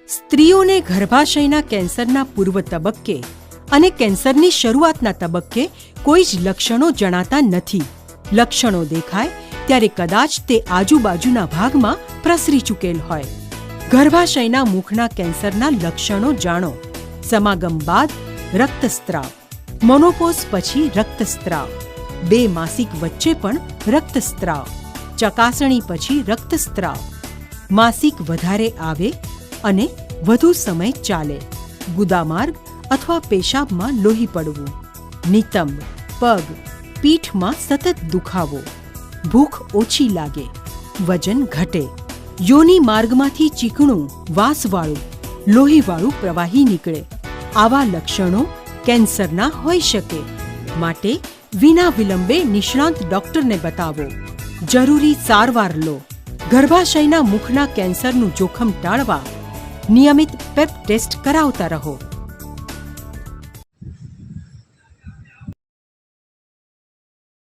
સ્ત્રીઓને ગર્ભાશયના કેન્સરના પૂર્વ તબક્કે અને કેન્સરની શરૂઆતના તબક્કે કોઈ જ લક્ષણો જણાતા નથી. લક્ષણો દેખાય ત્યારે કદાચ તે આજુબાજુના ભાગમાં પ્રસરી ચૂકેલ હોય. ગર્ભાશયના મુખના કેન્સરના લક્ષણો જાણો. સમાગમ બાદ રક્તસ્રાવ, મોનોપોઝ પછી રક્તસ્રાવ, 2 માસિક વચ્ચે પણ રક્તસ્રાવ, ચકાસણી પછી રક્તસ્રાવ, માસિક વધારે આવે અને વધુ સમય ચાલે, ગુદામાર્ગ અથવા પેશાબમાં લોહી પડવું, નિતંબ, પગ, પીઠમાં સતત દુખાવો, ભૂખ ઓછી લાગે, વજન ઘટે, યોનિ માર્ગમાંથી ચીકણું, વાસવાળું, લોહીવાળું પ્રવાહી નીકળે. આવા લક્ષણો કેન્સરના હોઈ શકે. માટે વિના વિલંબે નિષ્ણાંત ડોક્ટરને બતાવો. જરૂરી સારવાર લો. ગર્ભાશયના મુખના કેન્સરનું જોખમ ટાળવા નિયમિત પેપ ટેસ્ટ કરાવતા રહો.